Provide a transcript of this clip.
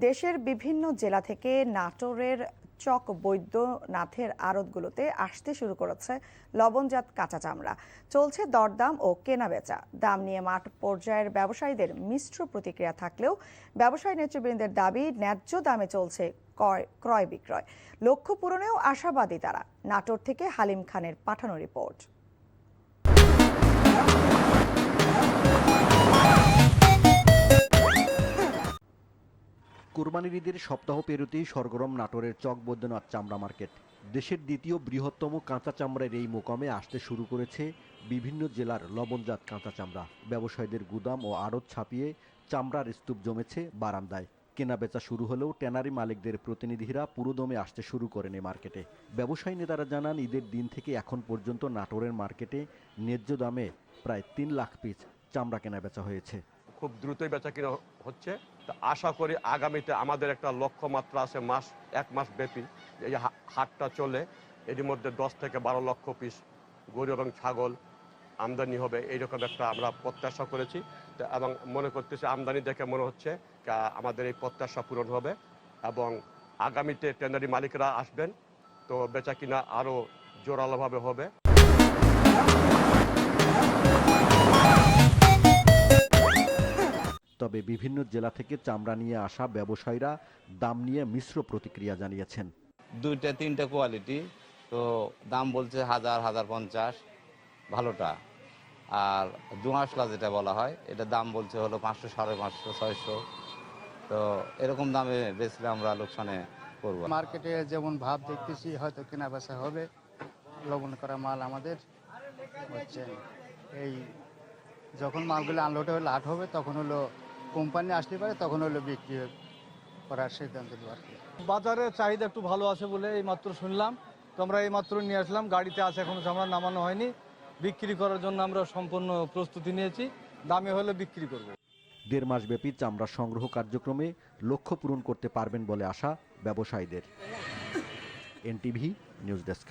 দেশের বিভিন্ন জেলা থেকে নাটোরের চক বৈদ্যনাথের আড়তগুলোতে আসতে শুরু করেছে লবণজাত কাঁচা চামড়া। চলছে দরদাম ও কেনাবেচা। দাম নিয়ে মাঠ পর্যায়ের ব্যবসায়ীদের মিশ্র প্রতিক্রিয়া থাকলেও ব্যবসায়ী নেতৃবৃন্দের দাবি, ন্যায্য দামে চলছে ক্রয় বিক্রয়। লক্ষ্য পূরণেও আশাবাদী তারা। নাটোর থেকে হালিম খানের পাঠানো রিপোর্ট। কোরবানির ঈদের সপ্তাহ পেরোতেই সরগরম নাটোরের চক বৈদ্যনাথ চামড়া মার্কেট। দেশের দ্বিতীয় বৃহত্তম কাঁচা চামড়ার এই মোকামে আসতে শুরু করেছে বিভিন্ন জেলার লবণজাত কাঁচা চামড়া। ব্যবসায়ীদের গুদাম ও আড়ত ছাপিয়ে চামড়ার স্তূপ জমেছে বারান্দায়। কেনাবেচা শুরু হলেও ট্যানারি মালিকদের প্রতিনিধিরা পুরোদমে আসতে শুরু করেন এই মার্কেটে। ব্যবসায়ী নেতারা জানান, ঈদের দিন থেকে এখন পর্যন্ত নাটোরের মার্কেটে ন্যায্য দামে প্রায় 3 লাখ পিস চামড়া কেনাবেচা হয়েছে। খুব দ্রুতই বেচা কিনা হচ্ছে। আশা করি আগামীতে আমাদের একটা লক্ষ্যমাত্রা আছে, এক মাস ব্যাপী এই হাটটা চলে। এর মধ্যে 10 থেকে 12 লক্ষ পিস গরু এবং ছাগল আমদানি হবে, এইরকম একটা আমরা প্রত্যাশা করেছি এবং মনে করতেছি আমদানি দেখে মনে হচ্ছে আমাদের এই প্রত্যাশা পূরণ হবে এবং আগামীতে ট্যানারি মালিকরা আসবেন, তো বেচা কিনা আরও জোরালোভাবে হবে। তবে বিভিন্ন জেলা থেকে চামড়া নিয়ে আসা ব্যবসায়ীরা দাম নিয়ে মিশ্র প্রতিক্রিয়া জানিয়েছেন। 2-3টা কোয়ালিটি, তো দাম বলছে 1000-1050 ভালোটা, আর দুহাসলা যেটা বলা হয় এটা দাম বলছে হলো 500, 550, 600। তো এরকম দামে বেচলে আমরা লোকসানে করব। মার্কেটে যেমন ভাব দেখতেছি হয়তো কেনা বেচা হবে। লবণ করা মাল আমাদের হচ্ছে, এই যখন মালগুলো আনলোড হলে লাট হবে তখন হলো কোম্পানি আসতে পারে, তখন হলো বিক্রি করার সিদ্ধান্ত নেওয়ার। বাজারে চাহিদা একটু ভালো আছে বলে এই মাত্র শুনলাম, তো আমরা এই মাত্র নিয়ে আসলাম। গাড়িতে আছে, এখনো চামড়া নামানো হয়নি। বিক্রি করার জন্য আমরা সম্পূর্ণ প্রস্তুতি নিয়েছি, দামে হলে বিক্রি করব। 1.5 মাস ব্যাপী চামড়া সংগ্রহ কার্যক্রমে লক্ষ্য পূরণ করতে পারবেন বলে আশা ব্যবসায়ীদের। NTV news desk.